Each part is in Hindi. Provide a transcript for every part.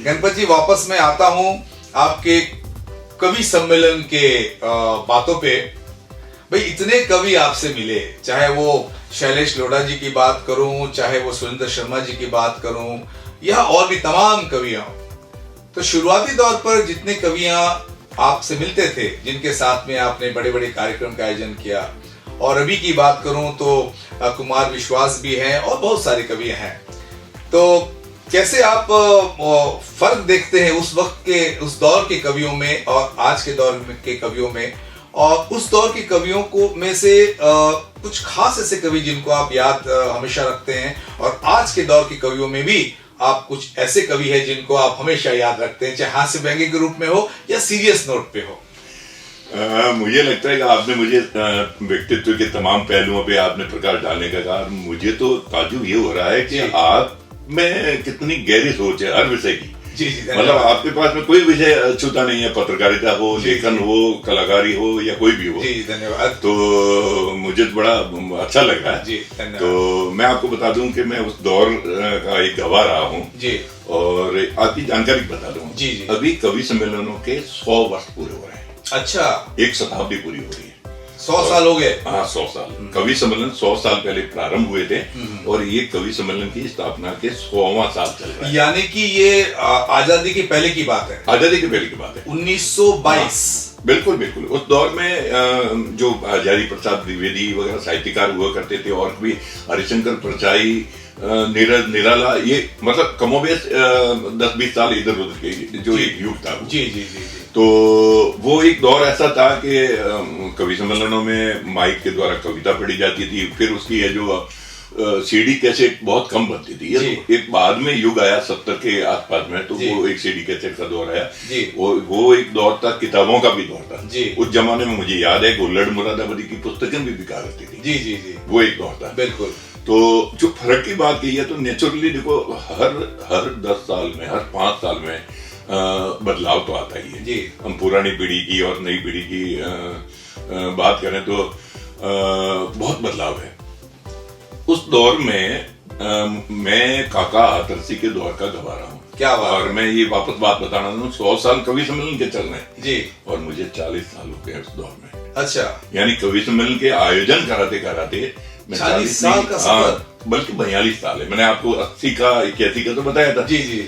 गणपत जी, वापस मैं आता हूं आपके कवि सम्मेलन के बातों पे। भाई, इतने कवि आपसे मिले, चाहे वो शैलेश लोढ़ा जी की बात करूं, चाहे वो सुरेंद्र शर्मा जी की बात करूं, या और भी तमाम कवियां। तो शुरुआती दौर पर जितने कवियां आपसे मिलते थे, जिनके साथ में आपने बड़े बड़े कार्यक्रम का आयोजन किया, और अभी की बात करूं तो कुमार विश्वास भी हैं और बहुत सारे कवि हैं, तो कैसे आप फर्क देखते हैं उस वक्त के, उस दौर के कवियों में और आज के दौर के कवियों में? और उस दौर के कवियों को में से कुछ खास ऐसे कवि जिनको आप याद हमेशा रखते हैं, और आज के दौर के कवियों में भी आप कुछ ऐसे कवि हैं जिनको आप हमेशा याद रखते हैं, चाहे हास्य व्यंग्य के रूप में हो या सीरियस नोट पे हो? मुझे लगता है कि आपने मुझे व्यक्तित्व के तमाम पहलुओं पे आपने प्रकाश डालने का कहा। मुझे तो ताज्जुब ये हो रहा है कि आप में कितनी गहरी सोच है हर विषय की। जी, मतलब आपके पास में कोई विषय अछूता नहीं है, पत्रकारिता हो, लेखन हो, कलाकारी हो, या कोई भी हो। जी, धन्यवाद। तो मुझे तो बड़ा अच्छा लग रहा है जी, धन्यवाद। तो मैं आपको बता दूं कि मैं उस दौर का एक गवाह रहा हूँ जी, और आपकी जानकारी बता दूं जी, जी। अभी कवि सम्मेलनों के 100 वर्ष पूरे हो रहे हैं। अच्छा, एक शताब्दी पूरी हो रही है। 100 साल हो गए? हाँ, 100 साल। कवि सम्मेलन 100 साल पहले प्रारंभ हुए थे, और ये कवि सम्मेलन की स्थापना के 100वां साल चल रहा है। यानी कि ये आजादी के पहले की बात है? आजादी के पहले की बात है, 1922। बिल्कुल बिल्कुल। उस दौर में जो हजारी प्रसाद द्विवेदी वगैरह साहित्यकार हुआ करते थे, और भी हरिशंकर परछाई, नीरज निराला, ये मतलब कमोबेश 10-20 साल इधर उधर के जो एक युग था। जी जी जी जी। तो वो एक दौर ऐसा था कि कवि सम्मेलनों में माइक के द्वारा कविता पढ़ी जाती थी। फिर उसकी ये जो सीडी कैसेट बहुत कम बनती थी, ये तो एक बाद में युग आया 70 के आसपास में, तो वो एक सीडी कैसेट का दौर आया। वो एक दौर था, किताबों का भी दौर था। उस जमाने में मुझे याद है गुल्लड़ मुरादाबादी की पुस्तकें भी बिका करती थी। जी जी जी, वो एक दौर था। बिल्कुल। तो जो फर्क की बात की है, तो नेचुरली देखो, हर 10 साल में, हर 5 साल में बदलाव तो आता ही है जी। हम पुरानी पीढ़ी की और नई पीढ़ी की बात करें तो बहुत बदलाव है। उस दौर में मैं काका हाथरसी के दौर का गवाह रहा हूँ। क्या बात? और मैं ये वापस बात बताना हूँ, 100 साल कवि सम्मेलन के चल रहे हैं जी, और मुझे 40 साल हो गए उस दौर में। अच्छा, यानी कवि सम्मेलन के आयोजन कराते 40 साल का सफर, बल्कि 42 साल है। मैंने आपको 80 का 81 का तो बताया था। जी जी।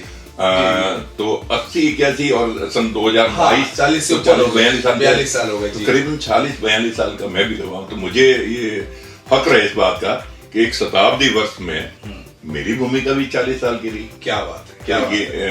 तो 80-81 और सन 2022 40 से 42 साल हो गए, करीबन 40-42 साल का मैं भी गवाह हूँ। तो मुझे ये फक्र है इस बात का कि एक शताब्दी वर्ष में मेरी भूमिका भी 40 साल की रही। क्या बात है, क्या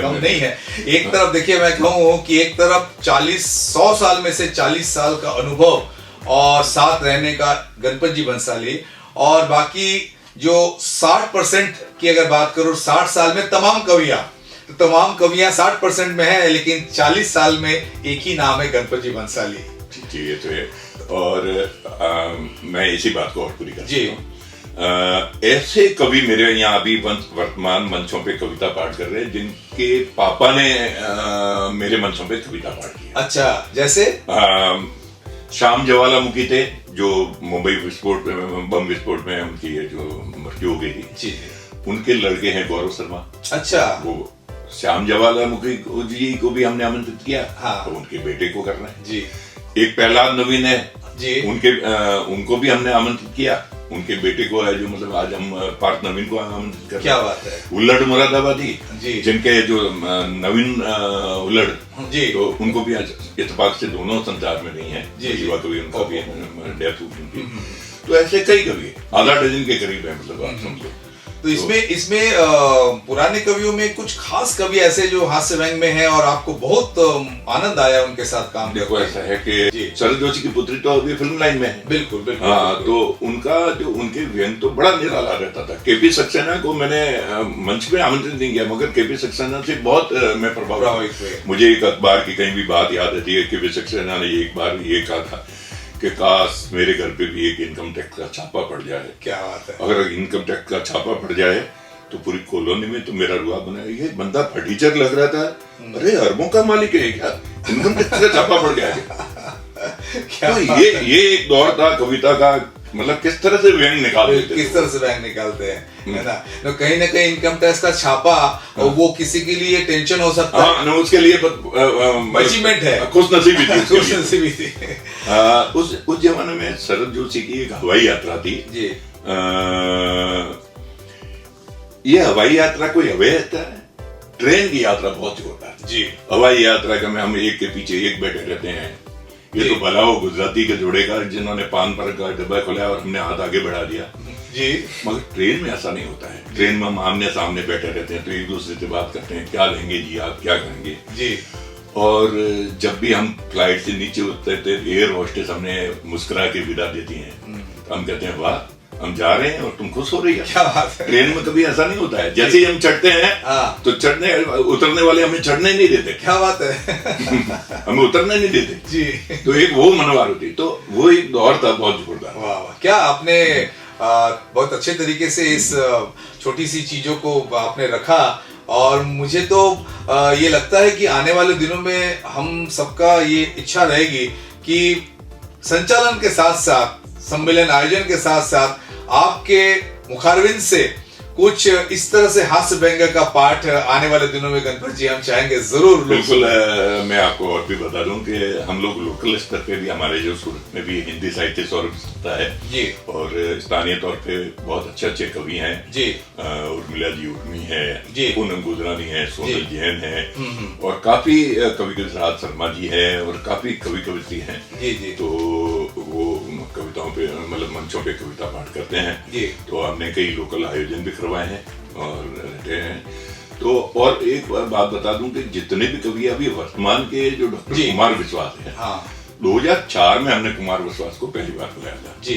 कम नहीं है। एक तरफ देखिए, मैं कहूँ कि एक तरफ 100 साल में से 40 साल का अनुभव और साथ रहने का गणपत जी भंसाली, और बाकी जो 60% की अगर बात करूं, 60 साल में तमाम कवियां 60% में है, लेकिन 40 साल में एक ही नाम है, गणपत जी भंसाली। ठीक है, तो है। और मैं इसी बात को और पूरी करता हूँ। ऐसे कवि मेरे यहाँ अभी वर्तमान मंचों पे कविता पाठ कर रहे हैं, जिनके पापा ने मेरे मंचों पे कविता पाठ किया। अच्छा, जैसे श्याम ज्वालामुखी थे, जो मुंबई विस्फोट में, बम विस्फोट में उनकी जो मृत्यु हो गई थी। उनके लड़के हैं गौरव शर्मा। अच्छा, वो श्याम ज्वालामुखी जी को भी हमने आमंत्रित किया। हाँ। तो उनके बेटे को करना है जी। एक प्रहलाद नवीन है जी, उनको भी हमने आमंत्रित किया। उनके बेटे को है, जो मतलब आज हम पार्थ नवीन को आमंत्रित कर। क्या बात है। उल्लड़ मुरादाबादी जी, जिनके जो नवीन उल्लड़ जी, तो उनको भी आज इत्तेफाक से दोनों संसार में नहीं है जी, युवा कवि, उनका भी डेथ हुई उनकी। तो ऐसे कई कवि आधा डजन के करीब है, मतलब आप समझो। तो इसमें पुराने कवियों में कुछ खास कवि ऐसे जो हास्य व्यंग्य में है और आपको बहुत आनंद आया उनके साथ काम करके? देखो, ऐसा है कि शरद जोशी की पुत्री तो अभी फिल्म लाइन में है। बिल्कुल बिल्कुल। हाँ, तो उनका जो उनके व्यंग्य तो बड़ा निराला रहता था। केपी सक्सेना को मैंने मंच पे आमंत्रित नहीं किया, मगर केपी सक्सेना से बहुत मैं प्रभावित हुआ। मुझे एक अखबार की कहीं भी बात याद आती है, केपी सक्सेना ने एक बार ये कहा था कि काश मेरे घर पे भी एक इनकम टैक्स का छापा पड़ जाए। क्या बात है। अगर इनकम टैक्स का छापा पड़ जाए तो पूरी कॉलोनी में तो मेरा रुआ बना। ये बंदा फटीचर लग रहा था, अरे अरबों का मालिक है क्या, इनकम टैक्स का छापा पड़ गया। तो ये एक दौर था कविता का मतलब किस तरह से व्यंग निकालते थे, किस तरह से व्यंग निकालते हैं, है ना। तो कहीं ना कहीं इनकम टैक्स का छापा वो किसी के लिए टेंशन हो सकता है, उसके लिए अचीवमेंट है, खुशनसीबी थी, खुशनसीबी थी। उस जमाने में शरद जोशी की एक हवाई यात्रा थी जी। ये हवाई यात्रा कोई हवाई यात्रा है, ट्रेन की यात्रा बहुत जोरदार जी। हवाई यात्रा का में हम एक के पीछे एक बैठे रहते हैं। ये तो भला वो गुजराती के जोड़े का जिन्होंने पान पर का डब्बा खोला और हमने हाथ आगे बढ़ा दिया जी। मगर ट्रेन में ऐसा नहीं होता है। ट्रेन में हम आमने सामने बैठे रहते हैं, तो एक दूसरे से बात करते हैं, क्या लेंगे जी आप, क्या करेंगे जी। और जब भी हम फ्लाइट से नीचे उतरते एयर होस्टेस हमें मुस्कुरा के विदा देती हैं, तो हम कहते हैं वाह हम जा रहे हैं और तुम खुश हो रही है। क्या बात है। ट्रेन में कभी ऐसा नहीं होता है, जैसे ही हम चढ़ते हैं तो उतरने वाले हमें चढ़ने नहीं देते। क्या बात है। हमें उतरने नहीं देते जी। तो एक वो मनोभाव होती, तो वो एक दौर था बहुत जोरदार। वाह वाह, क्या आपने बहुत अच्छे तरीके से इस छोटी सी चीजों को आपने रखा। और मुझे तो ये लगता है कि आने वाले दिनों में हम सबका ये इच्छा रहेगी कि संचालन के साथ साथ, सम्मेलन आयोजन के साथ साथ आपके मुखारबिन से कुछ इस तरह से हास्य व्यंग्य का पाठ आने वाले दिनों में गणपत जी हम चाहेंगे जरूर। बिल्कुल। मैं आपको और भी बता दूं कि हम लोग लोकल स्तर पे भी, हमारे जो सूरत में भी हिंदी साहित्य सौरभ संस्था है जी, और स्थानीय तौर पे बहुत अच्छे अच्छे कवि हैं जी। उर्मिला जी उर्मी है जी, पूनम गुजरानी है, सोनल जैन है, और काफी कवि गिरिराज शर्मा जी है, और काफी कवि कवित्री हैं जी जी। तो वो कविताओं पे, मतलब मंचों पे कविता पाठ करते हैं जी। तो हमने कई लोकल आयोजन भी करवाए हैं और रहते हैं। तो और एक बात बता दूं कि जितने भी कवि अभी वर्तमान के, जो डॉक्टर कुमार विश्वास है, 2004 में हमने कुमार विश्वास को पहली बार बुलाया था जी।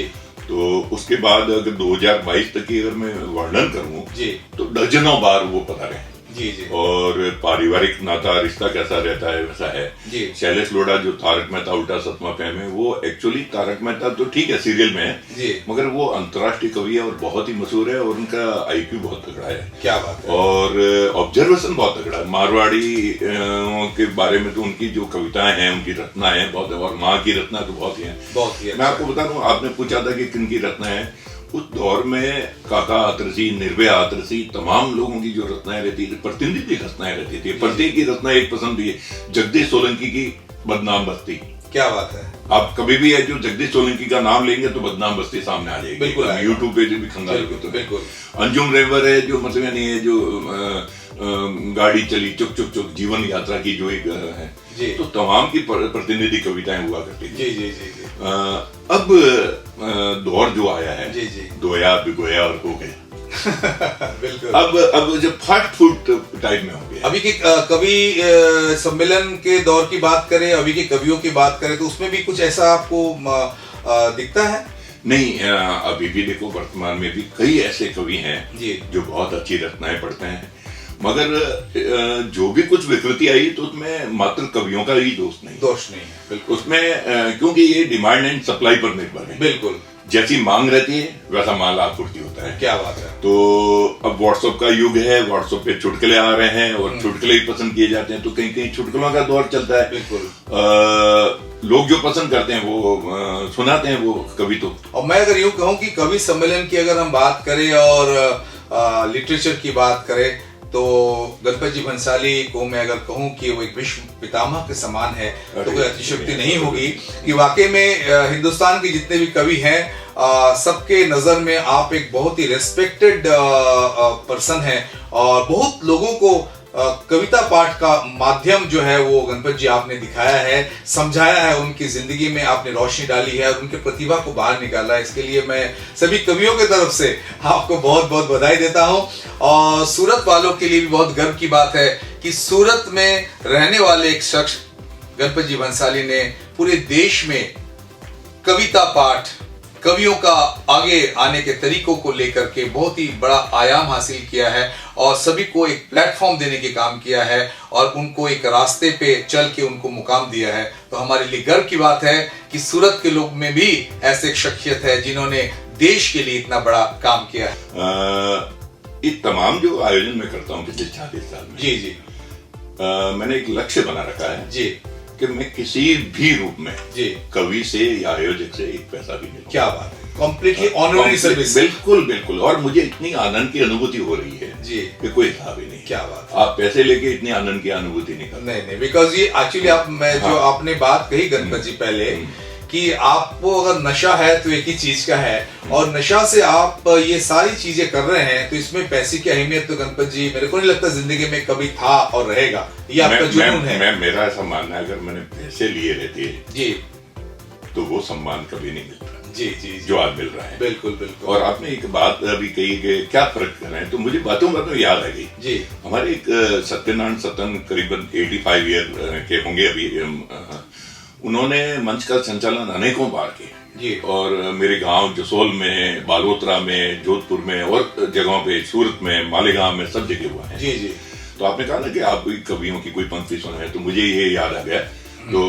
तो उसके बाद अगर 2022 तक की अगर मैं वर्णन करूं जी, तो दर्जनों बार वो पधारे हैं जी जी। और पारिवारिक नाता रिश्ता कैसा रहता है वैसा है जी। शैलेश लोढ़ा जो तारक मेहता उल्टा सतमा फैम है, वो एक्चुअली तारक मेहता तो ठीक है सीरियल में है जी, मगर वो अंतर्राष्ट्रीय कवि है और बहुत ही मशहूर है, और उनका IQ बहुत तगड़ा है। क्या बात है। और ऑब्जर्वेशन बहुत तगड़ा है। मारवाड़ी के बारे में तो उनकी जो कविताएं हैं, उनकी रचना है बहुत, और माँ की रचना तो बहुत ही है। मैं आपको बता दूं, आपने पूछा था कि किन की रचना है, उस दौर में काका आतरसी, निर्भया आतरसी, तमाम लोगों की जो रचनाएं रहती थी, प्रतिनिधि रचनाएं रहती थी। प्रत्येक की रचना एक पसंद भी है। जगदीश सोलंकी की बदनाम बस्ती, क्या बात है। आप कभी भी है जो जगदीश सोलंकी का नाम लेंगे तो बदनाम बस्ती सामने आ जाएगी। बिल्कुल। यूट्यूब पे जो भी खंगाल होते हैं। बिल्कुल। अंजुम रेवर है जो, मतलब यानी है जो गाड़ी चली चुक चुक चुक, जीवन यात्रा की जो एक है जी। तो तमाम की प्रतिनिधि कविताएं हुआ करती थी जी जी जी। अब दौर जो आया है जी जी, दोया बिगोया और हो गया। बिल्कुल। अब जब फास्ट फूड टाइप में हो गया। अभी के कवि सम्मेलन के दौर की बात करें, अभी के कवियों की बात करें, तो उसमें भी कुछ ऐसा आपको दिखता है? नहीं, अभी भी देखो वर्तमान में भी कई ऐसे कवि हैं जी, जो बहुत अच्छी रचनाएं पढ़ते हैं, मगर जो भी कुछ विकृति आई तो उसमें मात्र कवियों का ही दोष नहीं है। बिल्कुल। उसमें क्योंकि ये डिमांड एंड सप्लाई पर निर्भर है। बिल्कुल। जैसी मांग रहती है वैसा माल आपूर्ति होता है। क्या बात है। तो अब व्हाट्सएप का युग है, व्हाट्सएप पे चुटकुले आ रहे हैं और चुटकुले ही पसंद किए जाते हैं, तो कहीं कहीं चुटकुलों का दौर चलता है। बिल्कुल। लोग जो पसंद करते हैं वो सुनाते हैं वो कवि तो। और मैं अगर यूं कहूं कि कवि सम्मेलन की अगर हम बात करें और लिटरेचर की बात करें, तो गणपत जी भंसाली को मैं अगर कहूं कि वो एक विश्व पितामह के समान है तो कोई अतिशयोक्ति नहीं होगी कि वाकई में हिंदुस्तान के जितने भी कवि हैं सबके नजर में आप एक बहुत ही रेस्पेक्टेड पर्सन हैं, और बहुत लोगों को कविता पाठ का माध्यम जो है वो गणपत जी आपने दिखाया है, समझाया है, उनकी जिंदगी में आपने रोशनी डाली है और उनके प्रतिभा को बाहर निकाला है। इसके लिए मैं सभी कवियों की तरफ से आपको बहुत बहुत बधाई देता हूं। और सूरत वालों के लिए भी बहुत गर्व की बात है कि सूरत में रहने वाले एक शख्स गणपत जी भंसाली ने पूरे देश में कविता पाठ, कवियों का आगे आने के तरीकों को लेकर के बहुत ही बड़ा आयाम हासिल किया है और सभी को एक प्लेटफॉर्म देने के काम किया है और उनको एक रास्ते पे चल के उनको मुकाम दिया है। तो हमारे लिए गर्व की बात है कि सूरत के लोग में भी ऐसे एक शख्सियत है जिन्होंने देश के लिए इतना बड़ा काम किया है। ये तमाम जो आयोजन मैं करता हूँ पिछले 40 साल में, जी जी, मैंने एक लक्ष्य बना रखा है जी कि मैं किसी भी रूप में जी कवि से या आयोजक से एक पैसा भी नहीं। क्या बात है। Completely honorary service. बिल्कुल बिल्कुल। और मुझे इतनी आनंद की अनुभूति हो रही है जी कि कोई हिसाब ही नहीं। क्या बात, आप पैसे लेके इतनी आनंद की अनुभूति नहीं करते। नहीं, बिकॉज ये एक्चुअली जो आपने बात कही गणपत जी पहले कि आपको अगर नशा है तो एक ही चीज का है, और नशा से आप ये सारी चीजें कर रहे हैं, तो इसमें पैसे की अहमियत तो गणपत जी मेरे को नहीं लगता जिंदगी में कभी था और रहेगा। ये आपका जुनून है। मेरा ऐसा मानना है, अगर मैंने पैसे लिए रहते जी तो वो सम्मान कभी नहीं मिलता जी जो आज मिल रहा है। बिल्कुल बिल्कुल। और आपने एक बात अभी कही कि क्या फर्क कर रहे हैं, तो मुझे बातों याद आ गई जी। हमारे एक सत्यनारायण सतन करीबन 85 ईयर के होंगे अभी, उन्होंने मंच का संचालन अनेकों बार किया जी। और मेरे गांव जसोल में, बालोतरा में, जोधपुर में और जगहों पे, सूरत में, मालेगांव में, सब जगह हुआ है। जी जी। तो आपने कहा ना कि आप कवियों की कोई पंक्ति सुना है, तो मुझे ये याद आ गया। तो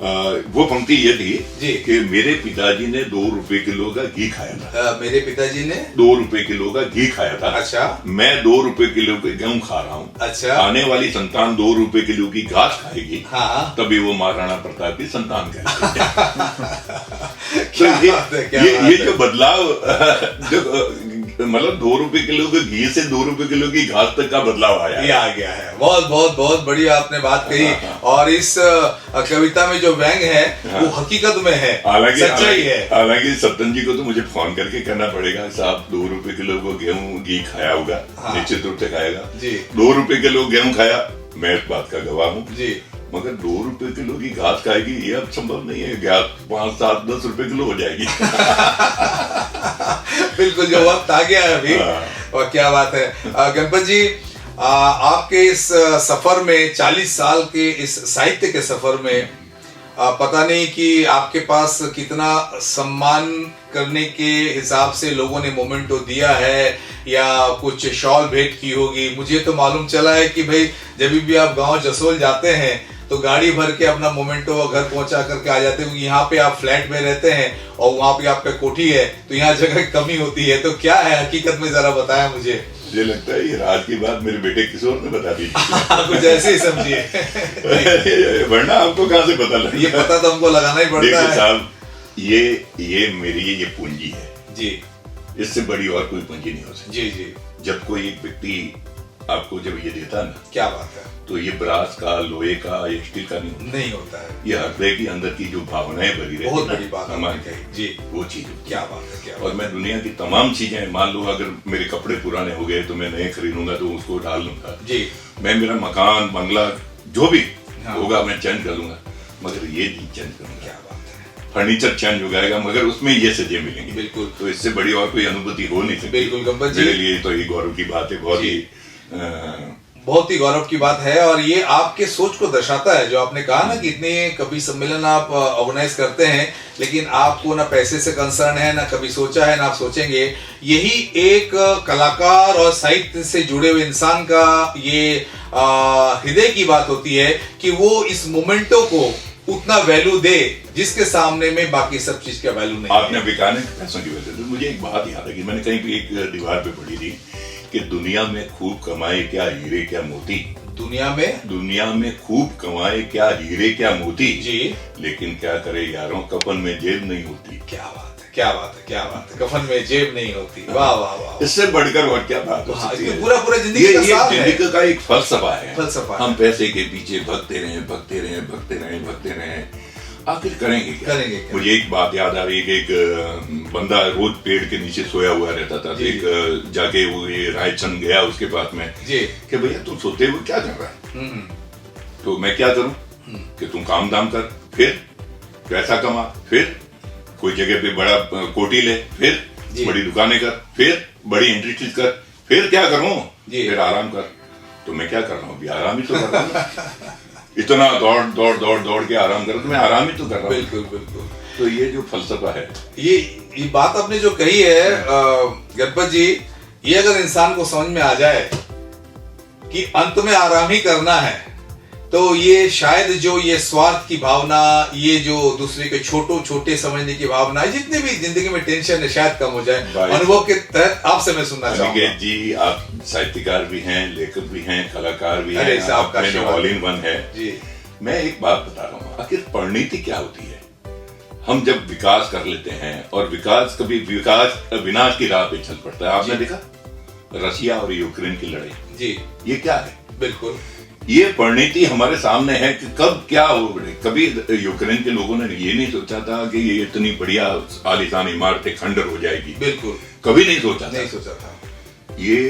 वो पंक्ति ये थी कि मेरे पिताजी ने 2 रुपए किलो का घी खाया था। मेरे पिताजी ने 2 रुपए किलो का घी खाया था। अच्छा। मैं 2 रुपए किलो के गेहूं खा रहा हूँ। अच्छा। आने वाली संतान 2 रुपए किलो की घास खाएगी। हाँ। तभी वो महाराणा प्रताप की संतान कहलाएगी। तो ये जो बदलाव, जो मतलब 2 रुपए किलो के घी से 2 रुपए किलो की घास तक का बदलाव आया, ये आ गया है। बहुत बहुत बहुत बढ़िया आपने बात कही। और इस कविता में जो व्यंग है वो हकीकत में है, सच्चाई है। हालांकि सत्तन जी को तो मुझे फोन करके कहना पड़ेगा, साहब 2 रुपए किलो को गेहूं घी खाया होगा। हाँ। निश्चित रूप से खाएगा जी। 2 रुपए किलो गेहूं खाया, मैं इस बात का गवाह हूँ जी। मगर 2 रुपए किलो की घास खाएगी ये अब संभव नहीं है। घास 5, 7, 10 रुपए किलो हो जाएगी। बिल्कुल, जो वक्त आ गया है अभी। और क्या बात है गणपत जी, आपके इस सफर में, 40 साल के इस साहित्य के सफर में, पता नहीं कि आपके पास कितना सम्मान करने के हिसाब से लोगों ने मोमेंटो दिया है या कुछ शॉल भेंट की होगी। मुझे तो मालूम चला है कि भाई जब भी आप गांव जसोल जाते हैं तो गाड़ी भर के अपना मोमेंटो घर पहुंचा करके आ जाते हैं, क्योंकि यहाँ पे आप फ्लैट में रहते हैं और वहां पे आपका कोठी है, तो यहाँ जगह की कमी होती है। तो क्या है हकीकत में, जरा बताया मुझे। मुझे लगता है ये राज की बात मेरे बेटे किशोर ने बता दी। कुछ ऐसे ही समझिए। वरना आपको कहाँ से पता लगा? ये पता तो हमको लगाना ही पड़ता है साहब। ये मेरी ये पूंजी है जी। इससे बड़ी और कोई पूंजी नहीं हो सकती। जी जी। जब कोई एक व्यक्ति आपको जब ये देता ना, क्या बात है, तो ये ब्रास का, लोहे का या स्टील का नहीं होता है। ये हृदय की अंदर की जो भावनाएं भरी रहती है, बहुत बड़ी बात हमारी जी, वो चीज। क्या बात है, क्या और मैं दुनिया की तमाम चीजें, मान लो अगर मेरे कपड़े पुराने हो गए तो मैं नए खरीदूंगा तो उसको डाल लूंगा जी। मैं मेरा मकान, बंगला जो भी होगा मैं चेंज कर लूंगा, मगर ये नहीं चेंज करूंगा। क्या बात है, फर्नीचर चेंज हो जाएगा मगर उसमें ये सजे मिलेंगे। बिल्कुल। तो इससे बड़ी और कोई अनुभूति हो नहीं सकती। बिल्कुल गणपत जी, मेरे लिए तो ये गौरव की बात है, बहुत ही गौरव की बात है। और ये आपके सोच को दर्शाता है, जो आपने कहा ना कि इतने कवि सम्मेलन आप ऑर्गेनाइज करते हैं, लेकिन आपको ना पैसे से कंसर्न है, ना कभी सोचा है, ना आप सोचेंगे। यही एक कलाकार और साहित्य से जुड़े हुए इंसान का ये हृदय की बात होती है कि वो इस मोमेंटो को उतना वैल्यू दे जिसके सामने में बाकी सब चीज का वैल्यू नहीं। आपने बिकाने पैसों की वजह से, मुझे एक बात याद है कि मैंने कहीं भी एक दीवार पे पढ़ी थी कि दुनिया में खूब कमाए क्या हीरे क्या मोती। दुनिया में खूब कमाए क्या हीरे क्या मोती जी, लेकिन क्या करे यारों कफन में जेब नहीं होती। क्या बात है, क्या बात है, क्या बात है, कफन में जेब नहीं होती। वाह वाह वाह, इससे बढ़कर और क्या बात हो सकती है। पूरा जिंदगी का एक फलसफा है। हम पैसे के पीछे भगते रहे, आखिर करेंगे क्या? मुझे एक बात याद आ रही है कि एक बंदा रोज पेड़ के नीचे सोया हुआ रहता था। एक जाके वो ये रायचंद गया उसके पास में कि भैया तुम सोते हुए क्या कर रहा है? तो मैं क्या करूं कि तुम काम दाम कर, फिर पैसा कमा, फिर कोई जगह पे बड़ा कोठी ले, फिर बड़ी दुकानें कर, फिर बड़ी इंडस्ट्रीज कर, फिर क्या करूं? फिर आराम कर। तो मैं क्या कर रहा हूँ? आराम ही तो कर रहा हूँ। इतना दौड़ के आराम करो तो मैं आराम ही तो कर रहा हूँ। बिल्कुल बिल्कुल। तो ये जो फलसफा है, ये बात आपने जो कही है गणपत जी, ये अगर इंसान को समझ में आ जाए कि अंत में आराम ही करना है, तो ये शायद जो ये स्वार्थ की भावना, ये जो दूसरे के छोटे समझने की भावना, जितने भी जिंदगी में टेंशन है, शायद कम हो जाए। अनुभव के तहत आपसे मैं सुनना चाहूंगा जी। आप साहित्यकार भी हैं, लेखक भी हैं, कलाकार भी हैं, आपका ऑल इन वन है जी। मैं एक बात बता रहा हूँ, आखिर परिणति क्या होती है? हम जब विकास कर लेते हैं और विकास कभी विनाश की राह पे चल पड़ता है। आपने देखा रशिया और यूक्रेन की लड़ाई जी, ये क्या है? बिल्कुल ये परिणति हमारे सामने है कि कब क्या हो। कभी यूक्रेन के लोगों ने ये नहीं सोचा था कि ये इतनी बढ़िया आलीशान इमारतें खंडर हो जाएगी, बिल्कुल कभी नहीं सोचा था। ये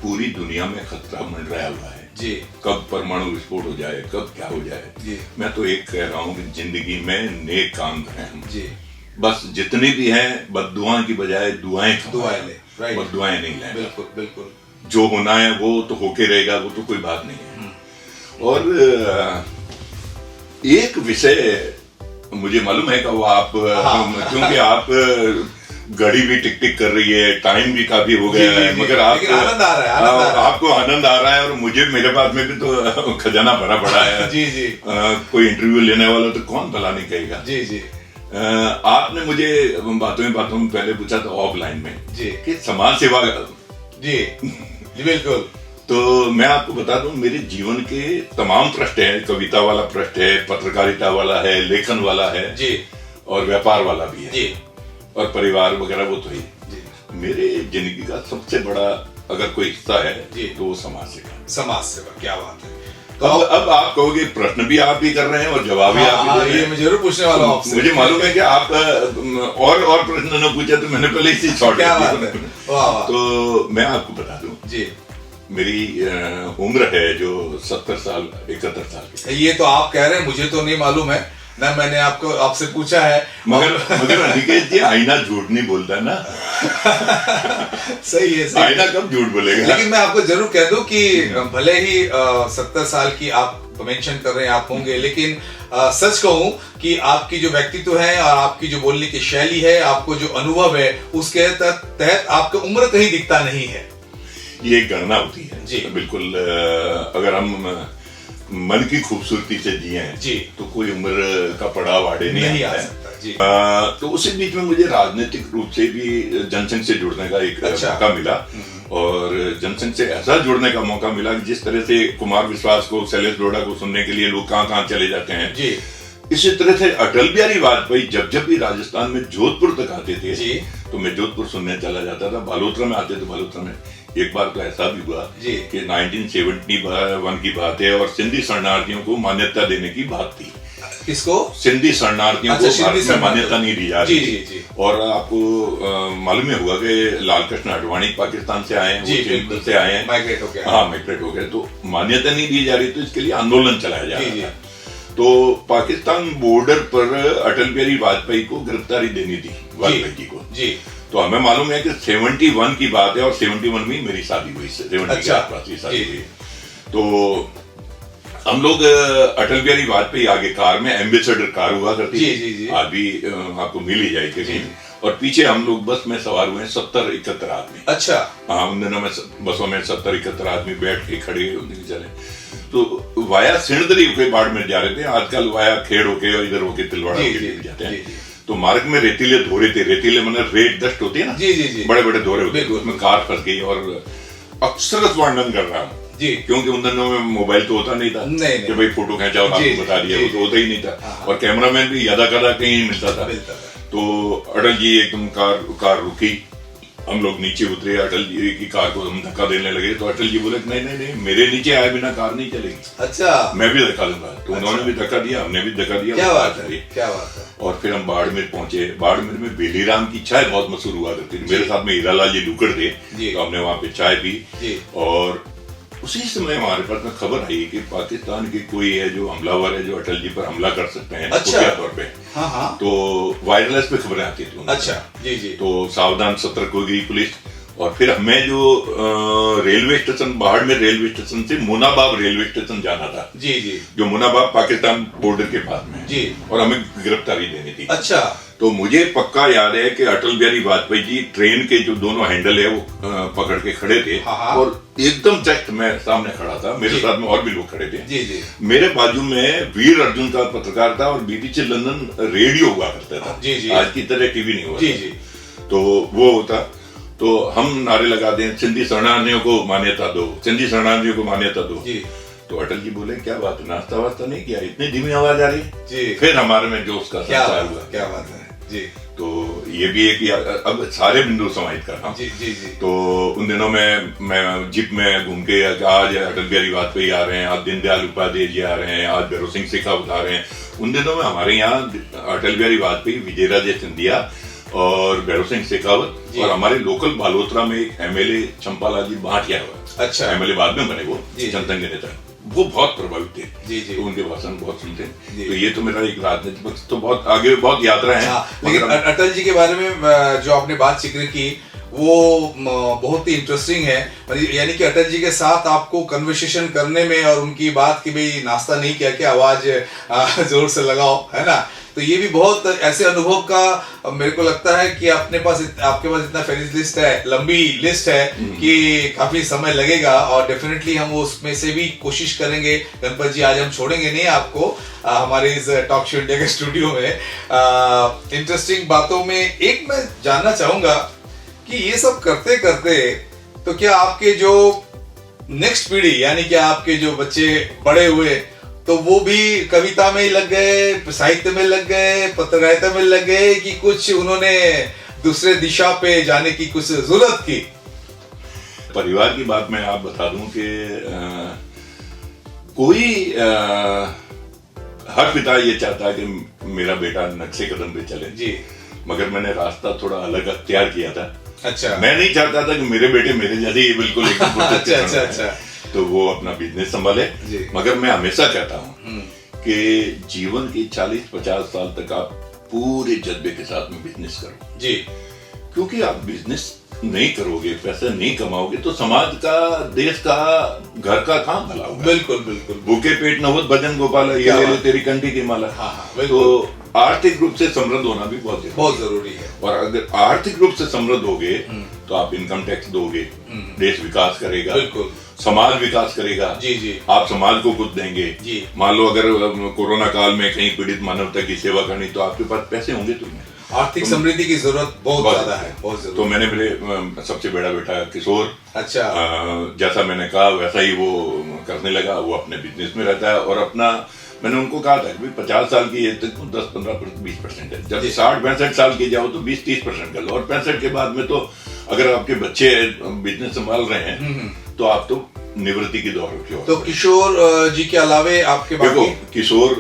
पूरी दुनिया में खतरा मंडराया हुआ है जी, कब परमाणु विस्फोट हो जाए, कब क्या हो जाए जी। मैं तो एक कह रहा हूँ कि जिंदगी में नेक काम करें हम जी, बस जितनी भी हैं बद्दुआओं की बजाय दुआएं लें, बद्दुआएं नहीं लें। बिल्कुल बिल्कुल, जो होना है वो तो होके रहेगा, वो तो कोई बात नहीं है। और एक विषय मुझे मालूम है कि वो आप क्योंकि आप घड़ी भी टिक टिक कर रही है, टाइम भी काफी हो गया है, मगर आनंद आ रहा है, आपको आनंद आ रहा है और मुझे मेरे पास में भी तो खजाना भरा पड़ा है जी जी। कोई इंटरव्यू लेने वाला तो कौन भला नहीं कहेगा जी जी। आपने मुझे बातों में पहले पूछा था ऑफलाइन में जी कि समाज सेवा जी जी बिल्कुल। तो मैं आपको बता दूं मेरे जीवन के तमाम पृष्ठ हैं, कविता वाला पृष्ठ है, पत्रकारिता वाला है, लेखन वाला है जी, और व्यापार वाला भी है जी, और परिवार वगैरह वो तो ही जी। मेरे जिंदगी का सबसे बड़ा अगर कोई हिस्सा है जी तो वो समाज सेवा। क्या बात है। तो अब आप कहोगे प्रश्न भी आप ही कर रहे हैं और जवाब भी आप ही दे रहे हैं। मैं जरूर पूछने वाला हूँ आपसे। मुझे मालूम है कि आप और प्रश्न न पूछे तो मैंने पहले इसी छोड़ दिया। तो मैं आपको बता दूं जी, मेरी उम्र है जो 70 साल 71 साल की। ये तो आप कह रहे हैं, मुझे तो नहीं मालूम है ना, मैंने आपसे पूछा है। मगर अनिकेत जी आईना झूठ नहीं बोलता ना। सही है, सही। आईना कब झूठ बोलेगा? लेकिन मैं आपको जरूर कह दूं कि भले ही 70 साल की आप मेंशन कर रहे हैं आप होंगे, लेकिन सच कहूं कि आपकी जो व्यक्तित्व है और आपकी जो बोलने की शैली है, आपको जो अनुभव है, उसके तहत आपका उम्र कहीं दिखता नहीं है। ये एक गणना होती है जी, बिल्कुल। अगर हम मन की खूबसूरती से जिए जी तो कोई उम्र का पड़ाव आड़े नहीं आ सकता जी। तो उसी बीच में मुझे राजनीतिक रूप से भी जनसंघ से जुड़ने का एक मौका मिला, और जनसंघ से ऐसा जुड़ने का मौका मिला कि जिस तरह से कुमार विश्वास को, शैलेश लोढ़ा को सुनने के लिए लोग कहाँ चले जाते हैं जी, इसी तरह से अटल बिहारी वाजपेयी जब भी राजस्थान में जोधपुर तक आते थे जी, तो मैं जोधपुर सुनने चला जाता था। बालोतरा में आते थे, बालोतरा में एक बार तो ऐसा भी हुआ कि 1971 की बात है और सिंधी शरणार्थियों को मान्यता देने की बात थी। किसको? सिंधी शरणार्थियों को भारत में मान्यता नहीं दी जा रही थी। और आपको मालूम है हुआ कि लालकृष्ण अडवाणी पाकिस्तान से आए हैं, वो से आए हैं, माइग्रेट हो गए, तो मान्यता नहीं दी जा रही, तो इसके लिए आंदोलन चलाया जा रहा था। तो पाकिस्तान बॉर्डर पर अटल बिहारी वाजपेयी को गिरफ्तारी देनी थी, वाजपेयी जी को जी। तो हमें मालूम है कि 71 की बात है और 71 में मेरी शादी हुई, 70 के आसपास की शादी हुई। तो हम लोग अटल बिहारी वाजपेयी आगे कार में एम्बेसडर कार हुआ करती थी, आज भी आपको मिल ही जाएगी कहीं, और पीछे हम लोग बस में सवार हुए 70-71 आदमी। अच्छा हाँ, उन दिनों में बसों में 70-71 आदमी बैठ के खड़े चले। तो वाया सिणदरी होके बाड़मेर जा रहे थे, आजकल वाया खेड़ होके और इधर होके तिलवाड़ा होके जाते हैं। तो मार्ग में रेतीले धोरे थे, रेतीले मतलब रेत डस्ट होती है ना जी जी जी, बड़े बड़े धोरे होते हैं, उसमें कार फंस गई। और अक्सर वर्णन कर रहा हूँ जी, क्योंकि उन दिनों में मोबाइल तो होता नहीं था कि भाई फोटो खींचा और आपको बता दिया, वो तो होता ही नहीं था, और कैमरामैन भी यदा कदा कहीं नहीं मिलता था। तो अटल जी एकदम कार रुकी, हम लोग नीचे उतरे, अटल जी की कार को हम धक्का देने लगे, तो अटल जी बोले नहीं, मेरे नीचे आए बिना कार नहीं चलेगी। अच्छा, मैं भी धक्का दूंगा। तो उन्होंने भी धक्का दिया, हमने भी धक्का दिया। क्या बात है। और फिर हम बाड़मेर पहुंचे। बाड़मेर में बेलीराम की चाय बहुत मशहूर हुआ करती थी, मेरे साथ में हीरालाल जी लुकड़ थे, तो हमने वहां पे चाय पी। और उसी समय हमारे पास में खबर आई कि पाकिस्तान की कोई है जो हमलावर है, जो अटल जी पर हमला कर सकते हैं खुफिया तौर पे। हाँ। तो वायरलेस पे खबरें आती थी। अच्छा जी जी। तो सावधान सतर्क हो गई पुलिस। और फिर हमें जो railway station, Barmer railway station से मुनाबाब रेलवे स्टेशन जाना था जी जी, जो मुनाबाब पाकिस्तान बॉर्डर के पास में जी, और हमें गिरफ्तारी देनी थी। अच्छा। तो मुझे पक्का याद है कि अटल बिहारी वाजपेयी जी ट्रेन के जो दोनों हैंडल है वो पकड़ के खड़े थे। हाँ। और एकदम जस्ट मैं सामने खड़ा था, मेरे साथ में और भी लोग खड़े थे जी जी। मेरे बाजू में वीर अर्जुन का पत्रकार था और बीबीसी लंदन रेडियो हुआ करता था जी जी, आज की तरह टीवी नहीं हुआ जी जी। तो वो होता, तो हम नारे लगा दें सिंधी शरणार्थियों को मान्यता दो, सिंधी शरणार्थियों को मान्यता दो। तो अटल जी बोले क्या बात है, नाश्ता वास्ता नहीं किया, इतनी धीमी आवाज आ रही है जी। फिर हमारे में जोश का संचार हुआ। क्या बात है जी। तो ये भी एक, अब सारे बिंदु समाहित कर रहा हूँ जी जी जी। तो उन दिनों में मैं जीप में घूम के, आज अटल बिहारी वाजपेयी आ रहे हैं, आज दीनदयाल उपाध्याय जी आ रहे हैं, आज भैरव सिंह शेखावत आ रहे हैं। उन दिनों में हमारे यहाँ अटल बिहारी वाजपेयी, विजयराजे सिंधिया और भैरव सिंह शेखावत, और हमारे लोकल बालोतरा में एक एमएलए चंपालाल जी भाटिया हुआ। अच्छा। एमएलए बाद में बने, वो जनसंघ के नेता, वो बहुत प्रभावित थे जी जी। तो उनके भाषण बहुत सुनते हैं। तो ये तो मेरा एक राजनीतिक पक्ष, तो बहुत आगे बहुत यात्रा है। लेकिन अटल जी के बारे में जो आपने बात जिक्र की वो बहुत ही इंटरेस्टिंग है, यानी कि अटल जी के साथ आपको कन्वर्सेशन करने में और उनकी बात की भाई नाश्ता नहीं किया, क्या आवाज जोर से लगाओ, है ना। तो ये भी बहुत ऐसे अनुभव का मेरे को लगता है कि आपके पास इतना फेरिस लिस्ट है, लंबी लिस्ट है कि काफी समय लगेगा, और डेफिनेटली हम उसमें से भी कोशिश करेंगे। गणपत जी, आज हम छोड़ेंगे नहीं आपको हमारे इस टॉक शो इंडिया के स्टूडियो में। इंटरेस्टिंग बातों में एक मैं जानना चाहूंगा कि ये सब करते करते तो क्या आपके जो नेक्स्ट पीढ़ी, यानी कि आपके जो बच्चे बड़े हुए, तो वो भी कविता में ही लग गए, साहित्य में लग गए, पत्रकारिता में लग गए, कि कुछ उन्होंने दूसरे दिशा पे जाने की कुछ जरूरत की? परिवार की बात मैं आप बता दूं कि कोई हर पिता ये चाहता है कि मेरा बेटा नक्शे कदम पे चले जी, मगर मैंने रास्ता थोड़ा अलग अख्तियार किया था। अच्छा। मैं नहीं चाहता था कि मेरे बेटे मेरे जैसे ही बिल्कुल अच्छा। तो वो अपना बिजनेस संभाले, मगर मैं हमेशा कहता हूँ कि जीवन की 40-50 साल तक आप पूरे जज्बे के साथ में बिजनेस करो जी, क्योंकि आप बिजनेस नहीं करोगे, पैसा नहीं कमाओगे तो समाज का, देश का, घर का कहाँ भला होगा। बिल्कुल बिल्कुल। भूखे पेट न हो भजन गोपाला, ये ले लो तेरी कंठी की माला। हाँ, तो आर्थिक रूप से समृद्ध होना भी बहुत जरूरी है। और अगर आर्थिक रूप से समृद्ध होगे तो आप इनकम टैक्स दोगे, देश विकास करेगा, बिल्कुल, समाज विकास करेगा। जी जी। आप समाज को कुछ देंगे जी। मान लो अगर कोरोना काल में कहीं पीड़ित मानवता की सेवा करनी, तो आपके पास पैसे होंगे, तुम्हें आर्थिक समृद्धि की जरूरत बहुत ज्यादा है, बहुत ज्यादा। तो मैंने मेरे सबसे बड़ा बेटा किशोर, अच्छा, जैसा मैंने कहा वैसा ही वो करने लगा। वो अपने बिजनेस में रहता है और अपना, मैंने उनको कहा था कि 50 साल की एज तक 10-15-20% है, जब 60-65 साल की जाओ तो 20-30% कर लो, और 65 के बाद में तो अगर आपके बच्चे बिजनेस संभाल रहे हैं तो आप तो निवृत्ति की दौड़ रखी हो। तो किशोर जी के अलावे आपके देखो, किशोर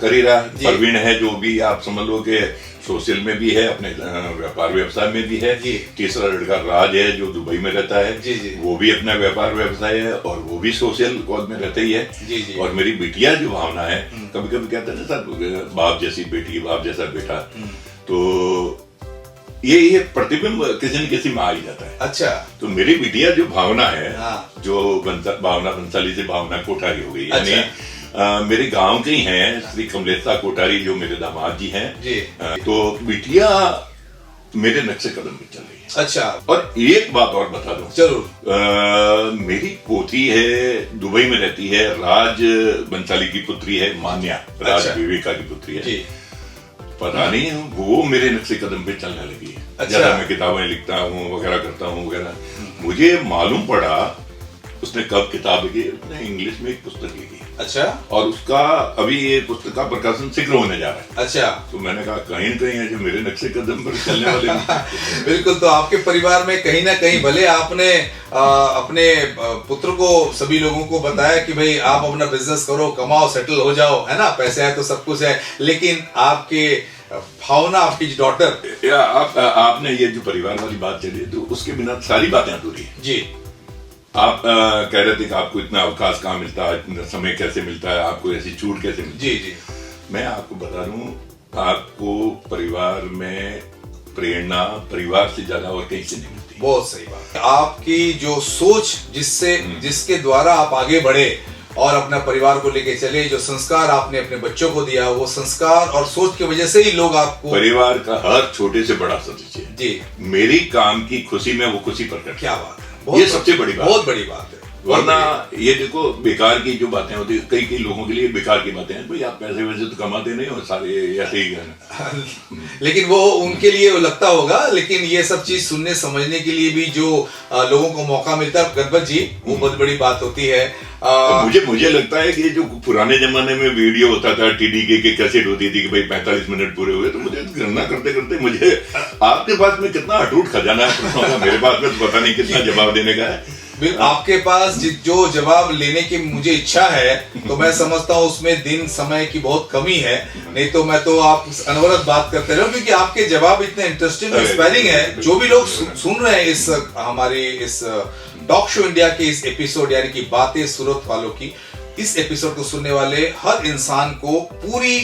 कर ही रहा है, प्रवीण है जो भी आप समझ लो कि सोशल में भी है, अपने व्यापार व्यवसाय में भी है। तीसरा लड़का राज है जो दुबई में रहता है, वो भी अपना व्यापार व्यवसाय है और वो भी सोशल कॉज में रहता ही है। और मेरी बिटिया जो भावना है, कभी कभी कहते हैं ना सर, बाप जैसी बेटी, बाप जैसा बेटा, तो ये प्रतिबिंब किसी न किसी में आ ही जाता है। अच्छा, तो मेरी बिटिया जो भावना है, जो भावना बंसाली से भावना कोठारी हो गई, यानी मेरे गांव के ही हैं श्री कमलेशा कोठारी जो मेरे दामाद जी हैं। तो बिटिया मेरे नक्शे कदम पे चल रही है। अच्छा, और एक बात और बता दूं, जरूर। मेरी पोती है, दुबई में रहती है, राज बंसाली की पुत्री है, मान्या राज विवेका की पुत्री है। पता नहीं वो मेरे नक्शे कदम पे चलने लगी है। अच्छा। जैसा मैं किताबें लिखता हूँ वगैरह करता हूँ वगैरह, मुझे मालूम पड़ा उसने कब किताब लिखी, उसने इंग्लिश में एक पुस्तक लिखी। अच्छा, और उसका अभी ये पुस्तक का प्रकाशन शीघ्र होने जा रहा है। अच्छा, तो मैंने कहा कहीं न कहीं है जो मेरे नक्शे कदम पर चलने वाले। बिल्कुल। तो आपके परिवार में कहीं ना कहीं, भले आपने अपने पुत्र को, सभी लोगों को बताया कि भाई आप अपना बिजनेस करो, कमाओ, सेटल हो जाओ, है ना, पैसे है तो सब कुछ है, लेकिन आपके भावना, आपकी डॉटर, आपने ये जो परिवार वाली बात चली, तो उसके बिना सारी बातें अधूरी है जी। आप कह रहे थे कि आपको इतना अवकाश कहाँ मिलता है, इतना समय कैसे मिलता है, आपको ऐसी छूट कैसे मिलती है? जी जी। मैं आपको बता दूं, आपको परिवार में प्रेरणा परिवार से ज्यादा और कहीं से नहीं मिलती। बहुत सही बात। आपकी जो सोच, जिसके द्वारा आप आगे बढ़े और अपना परिवार को लेके चले, जो संस्कार आपने अपने बच्चों को दिया, वो संस्कार और सोच की वजह से ही लोग आपको, परिवार का हर छोटे से बड़ा सदस्य जी, मेरी काम की खुशी में वो खुशी प्रकट। क्या बात है, ये सबसे बड़ी बात, बहुत बड़ी बात है। वरना ये देखो बेकार की जो बातें होती है, कई लोगों के लिए बेकार की बातें हैं, भाई आप पैसे वैसे तो कमाते नहीं हो, सारे ऐसे ही हैं। लेकिन वो उनके लिए वो लगता होगा, लेकिन ये सब चीज सुनने समझने के लिए भी जो लोगों को मौका मिलता है गणपत जी, वो बहुत बड़ी बात होती है। मुझे लगता है कि जो पुराने जमाने में वीडियो होता था टीडीके की कैसेट होती थी कि भाई 45 मिनट पूरे हुए, तो मुझे गणना करते करते मुझे आपके पास में कितना अटूट खजाना है प्रश्नों का, मेरे पास में तो पता नहीं कितना जवाब देने का है। आपके पास जो जवाब लेने की मुझे इच्छा है, तो मैं समझता हूँ उसमें दिन समय की बहुत कमी है, नहीं तो मैं तो आप अनवरत बात करते रहो, क्योंकि आपके जवाब इतने इंटरेस्टिंग और इंस्पायरिंग है। जो भी लोग सुन रहे हैं इस हमारे इस टॉक शो इंडिया के इस एपिसोड, यानी कि बातें सूरत वालों की, इस एपिसोड को सुनने वाले हर इंसान को पूरी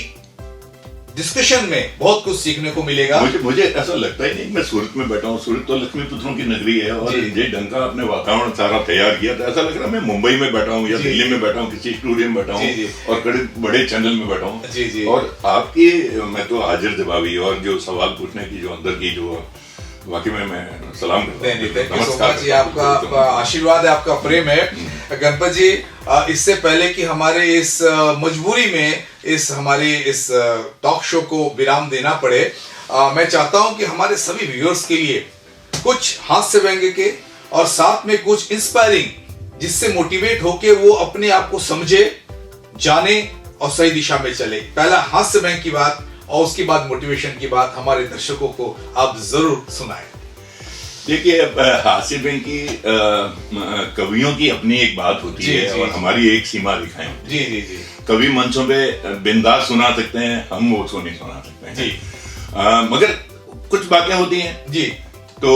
डिस्कशन में बहुत कुछ सीखने को मिलेगा। मुझे ऐसा लगता ही नहीं मैं सूरत में बैठा हूँ। सूरत तो लक्ष्मी पुत्रों की नगरी है, और जिस ढंग का अपने वातावरण सारा तैयार किया था, ऐसा लग रहा है मैं मुंबई में बैठा हूँ या दिल्ली में बैठा हूँ, किसी स्टूडियो में बैठा हूँ और बड़े चैनल में बैठा हूँ। और आपकी मैं तो हाजिर जवाबी, और जो सवाल पूछने की जो अंदर की जो वाकई में मैं सलाम करता हूं। नमस्कार जी, आपका आशीर्वाद है, आपका प्रेम है गणपत जी। इससे पहले कि हमारे इस मजबूरी में हमारे इस टॉक शो को विराम देना पड़े, मैं चाहता हूं कि हमारे सभी व्यूअर्स के लिए कुछ हास्य व्यंग्य के और साथ में कुछ इंस्पायरिंग, जिससे मोटिवेट होके वो अपने आप को समझे, जाने और सही दिशा में चले। पहला हास्य व्यंग्य की बात और उसके बाद मोटिवेशन की बात हमारे दर्शकों को आप जरूर सुनाएं। देखिए, हास्य व्यंग्य की कवियों की अपनी एक बात होती है, और हमारी एक सीमा रेखाएं होती है। जी। कवि मंचों पे बिंदास सुना सकते हैं, हम वो नहीं सुना सकते हैं जी। मगर कुछ बातें होती हैं जी, तो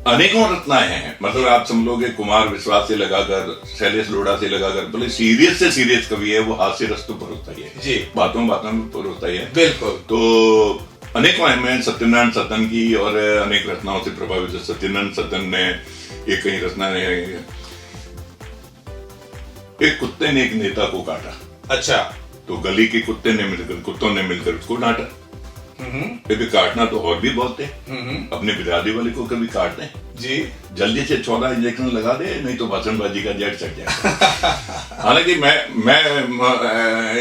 अनेकों रत्नाएं हैं। मतलब आप समझोगे कुमार विश्वास से लगाकर शैलेश लोढ़ा से लगाकर, बोले सीरियस से सीरियस कवि है वो, हास्य रस तो परोसता ही है जी, बातों में परोसता ही है, बिल्कुल। तो अनेकों हैं, मैं सत्यनारायण सतन की और अनेक रचनाओं से प्रभावित है। सत्यनारायण सतन ने एक कई रचना ने, एक कुत्ते ने एक नेता को काटा, अच्छा, तो गली के कुत्तों ने मिलकर उसको डांटा। क्योंकि काटना तो और भी बहुत थे, अपने बिरादरी वाले को कभी काटते जी, जल्दी से 14 इंजेक्शन लगा दे, नहीं तो भाषणबाजी का जेट चढ़ जाए। हालांकि मैं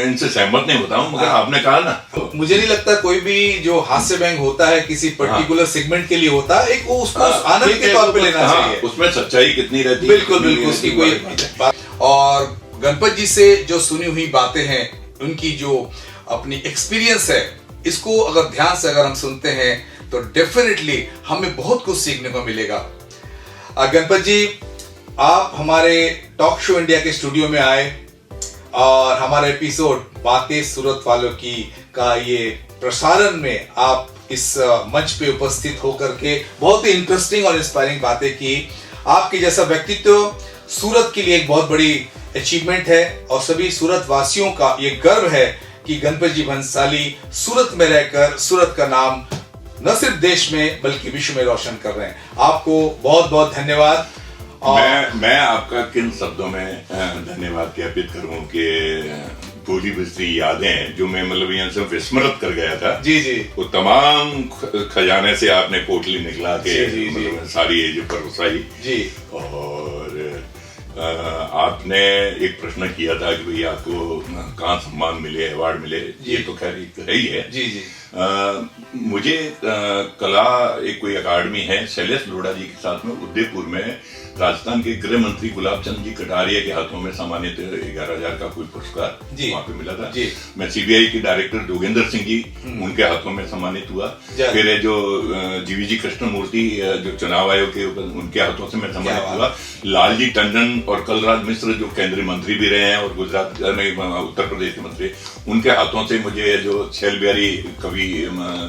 इनसे सहमत नहीं होता हूँ, मगर आपने कहा ना, मुझे नहीं लगता कोई भी जो हास्य व्यंग्य होता है किसी पर्टिकुलर सेगमेंट के लिए होता है, एक वो उसको आनंद के तौर पे लेना चाहिए, उसमें सच्चाई कितनी रहती है, बिल्कुल उसकी कोई बात। और गणपत जी से जो सुनी हुई बातें हैं, उनकी जो अपनी एक्सपीरियंस है, इसको अगर ध्यान से अगर हम सुनते हैं तो डेफिनेटली हमें बहुत कुछ सीखने को मिलेगा। गणपत जी, आप हमारे टॉक शो इंडिया के स्टूडियो में आए और हमारे एपिसोड बातें सूरत वालों की का ये प्रसारण में आप इस मंच पे उपस्थित होकर के बहुत ही इंटरेस्टिंग और इंस्पायरिंग बातें की। आपके जैसा व्यक्तित्व सूरत के लिए एक बहुत बड़ी अचीवमेंट है, और सभी सूरत वासियों का ये गर्व है कि गणपत जी भंसाली सूरत में रहकर सूरत का नाम न सिर्फ देश में बल्कि विश्व में रोशन कर रहे हैं। आपको बहुत बहुत धन्यवाद। मैं आपका किन शब्दों में धन्यवाद ज्ञापित करूं कि पूरी बिजली यादें जो मैं मतलब यहाँ से विस्मृत कर गया था जी, वो तमाम खजाने से आपने पोटली निकला के मतलब सारी जो परोसाई जी। और आपने एक प्रश्न किया था कि भाई आपको कहाँ सम्मान मिले, अवार्ड मिले, ये तो खैर है ही है जी। मुझे कला एक कोई अकादमी है, शैलेश लोढ़ा जी के साथ में उदयपुर में राजस्थान के गृह मंत्री गुलाब चंद जी कटारिया के हाथों में सम्मानित 11,000 का कोई पुरस्कार वहां पे मिला था। मैं सीबीआई के डायरेक्टर जोगेंद्र सिंह जी, उनके हाथों में सम्मानित हुआ। फिर जो जीवीजी कृष्णमूर्ति जो चुनाव आयोग के उनके हाथों से मैं सम्मानित हुआ। लालजी टंडन और कलराज मिश्र जो केंद्रीय मंत्री भी रहे हैं और गुजरात में उत्तर प्रदेश के मंत्री, उनके हाथों से मुझे जो शैल बिहारी कवि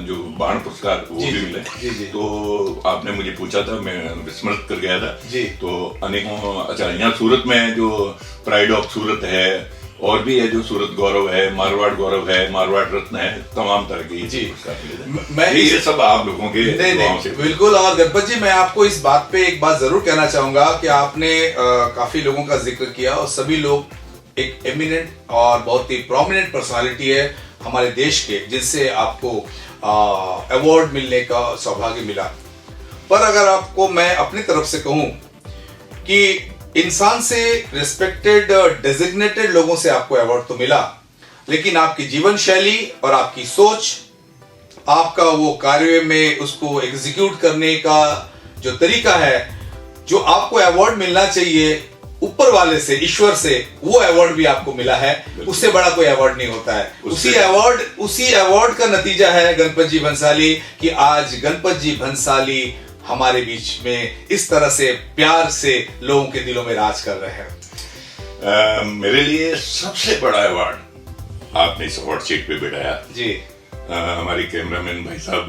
जो बाण पुरस्कार वो भी मिले। तो आपने मुझे पूछा था, मैं विस्मृत कर गया था जी। तो अनेकों, अच्छा, यहाँ सूरत में जो प्राइड ऑफ सूरत है और भी है, जो सूरत गौरव है, मारवाड़ गौरव है, मारवाड़ रत्न है, तमाम तरह के पुरस्कार मिले। मैं ये सब आप लोगों के से बिल्कुल। और गणपत जी, मैं आपको इस बात पे एक बात जरूर कहना चाहूंगा कि आपने काफी लोगों का जिक्र किया और सभी लोग एक एमिनेंट और बहुत ही प्रोमिनेंट पर्सनालिटी है हमारे देश के, जिनसे आपको अवार्ड मिलने का सौभाग्य मिला। पर अगर आपको मैं अपनी तरफ से कहूं कि इंसान से रिस्पेक्टेड डेजिग्नेटेड लोगों से आपको अवार्ड तो मिला, लेकिन आपकी जीवन शैली और आपकी सोच, आपका वो कार्य में उसको एग्जीक्यूट करने का जो तरीका है, जो आपको अवार्ड मिलना चाहिए ऊपर वाले से, ईश्वर से, वो अवार्ड भी आपको मिला है। उससे बड़ा कोई अवार्ड नहीं होता है। उसी अवार्ड का नतीजा है गणपत जी भंसाली कि आज गणपत जी भंसाली हमारे बीच में इस तरह से प्यार से लोगों के दिलों में राज कर रहे हैं। मेरे लिए सबसे बड़ा अवार्ड आपने इस अवार्ड शीट पे बिठाया जी। हमारे कैमरामैन भाई साहब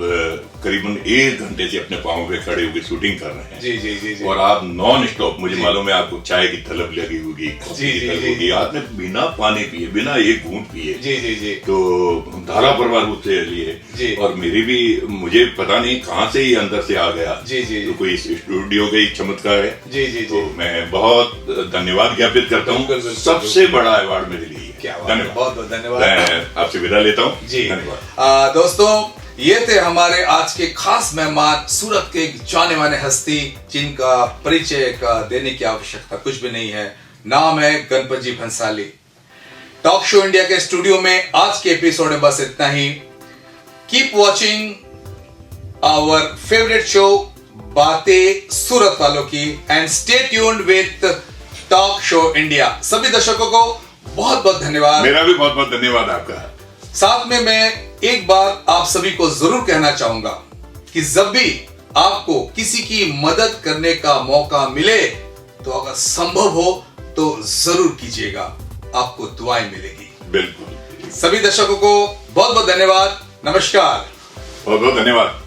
करीबन 1 घंटे से अपने पांव पे खड़े होकर शूटिंग कर रहे हैं। जी जी जी जी। और आप नॉन स्टॉप, मुझे मालूम है आपको चाय की तलब लगी होगी, कॉफी की तलब होगी, आपने बिना पानी पिए, बिना एक घूंट पिए जी जी जी तो धारा प्रवाह रूप से लिए। और मेरी भी, मुझे पता नहीं कहाँ से ये अंदर से आ गया। जी जी। तो कोई स्टूडियो का ही चमत्कार है। जी जी। तो मैं बहुत धन्यवाद ज्ञापित करता हूँ। सबसे बड़ा अवार्ड मेरे लिए। क्या धन्यवाद, बहुत बहुत धन्यवाद। मैं आपसे विदा लेता हूँ जी। धन्यवाद। दोस्तों, ये थे हमारे आज के खास मेहमान, सूरत के जाने माने हस्ती, जिनका परिचय का देने की आवश्यकता कुछ भी नहीं है। नाम है Ganpat ji Bhansali. Talk show India के स्टूडियो में आज के एपिसोड में बस इतना ही। Keep watching our favourite show बातें सूरत वालों की, and stay tuned with talk show India. सभी दर्शकों को बहुत बहुत धन्यवाद। मेरा भी बहुत बहुत धन्यवाद आपका। साथ में मैं एक बार आप सभी को जरूर कहना चाहूंगा कि जब भी आपको किसी की मदद करने का मौका मिले तो अगर संभव हो तो जरूर कीजिएगा, आपको दुआएं मिलेगी। बिल्कुल। सभी दर्शकों को बहुत बहुत धन्यवाद। नमस्कार। बहुत बहुत धन्यवाद।